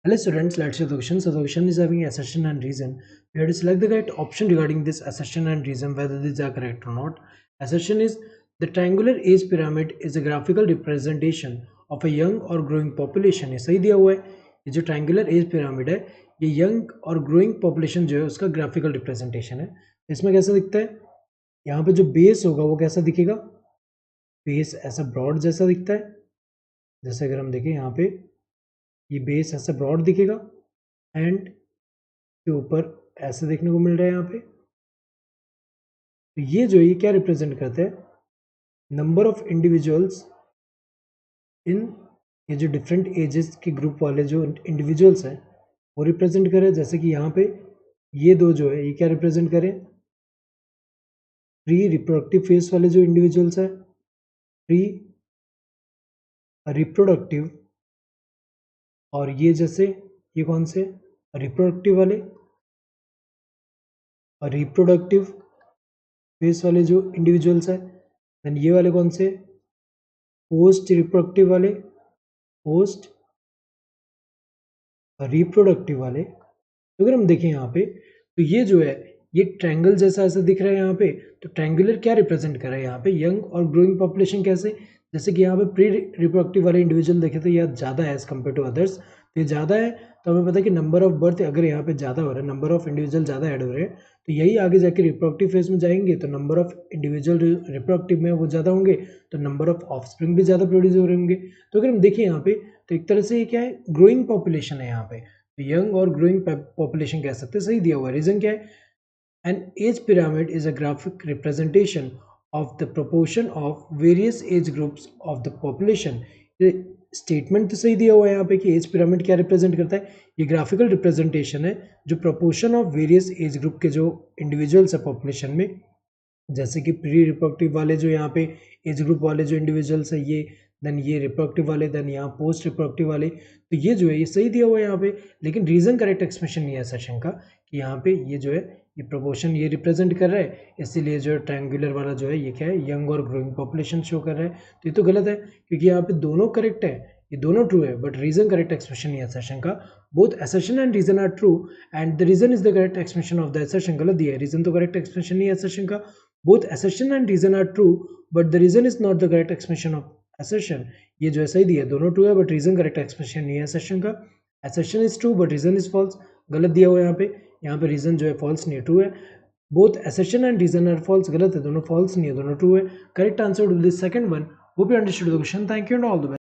Hello students, let's see the question. So the question is having assertion and reason. We have to select the correct option regarding this assertion and reason whether these are correct or not. Assertion is the triangular age pyramid is a graphical representation of a young or growing population. ये सही दिया हुआ है. ये जो triangular age pyramid है ये young और growing population जो है उसका graphical representation है. इसमें कैसा दिखता है? यहाँ पे जो base होगा वो कैसा दिखेगा? Base ऐसा broad जैसा दिखता है. जैसे अगर हम देखें यहाँ पे ये बेस ऐसा ब्रॉड दिखेगा एंड के ऊपर ऐसे देखने को मिल रहा है यहाँ पे. तो ये जो ये क्या रिप्रेजेंट करता है? नंबर ऑफ इंडिविजुअल्स इन ये जो डिफरेंट एजेस के ग्रुप वाले जो इंडिविजुअल्स हैं वो रिप्रेजेंट करें. जैसे कि यहाँ पे ये दो जो है ये क्या रिप्रेजेंट करें? प्री रिप्रोडक्टिव फेज वाले जो इंडिविजुअल्स है, प्री रिप्रोडक्टिव, और ये जैसे ये कौन से रिप्रोडक्टिव वाले और रिप्रोडक्टिव फेस वाले जो इंडिविजुअल्स है. देन ये वाले कौन से पोस्ट रिप्रोडक्टिव वाले, पोस्ट रिप्रोडक्टिव वाले. तो अगर हम देखें यहाँ पे तो ये जो है ये ट्रायंगल जैसा ऐसा दिख रहा है यहाँ पे. तो ट्रायंगुलर क्या रिप्रेजेंट कर रहा है यहाँ पे? यंग और ग्रोइंग पॉपुलेशन. कैसे? जैसे कि यहाँ पे प्री रिप्रोडक्टिव वाले इंडिविजुअल देखे तो यह ज़्यादा है एज कम्पेयर टू अदर्स. तो ये ज़्यादा है तो हमें पता है कि नंबर ऑफ बर्थ अगर यहाँ पे ज़्यादा हो रहा है, नंबर ऑफ इंडिविजुअल ज़्यादा ऐड हो रहे हैं, तो यही आगे जाके रिप्रोडक्टिव फेज में जाएंगे तो नंबर ऑफ इंडिविजुअल रिप्रोडक्टिव में वो ज़्यादा होंगे तो नंबर ऑफ ऑफस्प्रिंग भी ज़्यादा प्रोड्यूस हो रहे होंगे. तो अगर हम देखें यहाँ पे तो एक तरह से ये क्या है? ग्रोइंग पॉपुलेशन है यहाँ पे. यंग और ग्रोइंग पॉपुलेशन कह सकते हैं. सही दिया हुआ है. रीजन क्या है? An age pyramid is a graphic representation of the proportion of various age groups of the population. ये स्टेटमेंट तो सही दिया हुआ है यहाँ पे कि एज पिरामिड क्या रिप्रेजेंट करता है? ये ग्राफिकल रिप्रेजेंटेशन है जो proportion of various age group के जो इंडिविजुअल्स है पॉपुलेशन में, जैसे कि प्री रिप्रोडक्टिव वाले जो यहाँ पे एज ग्रुप वाले जो इंडिविजुअल्स है ये, देन ये रिप्रोडक्टिव वाले, देन यहाँ पोस्ट रिप्रोडक्टिव वाले. तो ये जो है ये सही दिया हुआ है यहाँ पे. लेकिन रीजन करेक्ट एक्सप्रेशन नहीं है सेशन का कि यहाँ पे ये जो है ये प्रोपोर्शन ये रिप्रेजेंट कर रहा है, इसीलिए जो है ट्रायंगुलर वाला जो है ये क्या है? यंग और ग्रोइंग पॉपुलेशन शो कर रहा है. तो ये तो गलत है क्योंकि यहाँ पे दोनों करेक्ट है, ये दोनों ट्रू है, बट रीजन करेक्ट एक्सप्रेशन नहीं है सेशन का. Both assertion and reason are true and the reason is the correct expression of the assertion. गलत दिया है. रीजन तो करेक्ट एक्सप्रेशन नहीं है assertion का. Both assertion and reason are true but the reason is not the correct expression of assertion. ये जो है सही दिया है, दोनों ट्रू है बट रीजन करेक्ट एक्सप्रेशन नहीं है assertion का. assertion is true but reason is false. गलत दिया हुआ है यहाँ पे. यहाँ पे रीजन जो है फॉल्स नहीं है, ट्रू है. Both assertion and reason are false. गलत है, दोनों फॉल्स नहीं है, दोनों ट्रू है. Correct answer to this second one. Hope you understood the question. Thank you and all the best.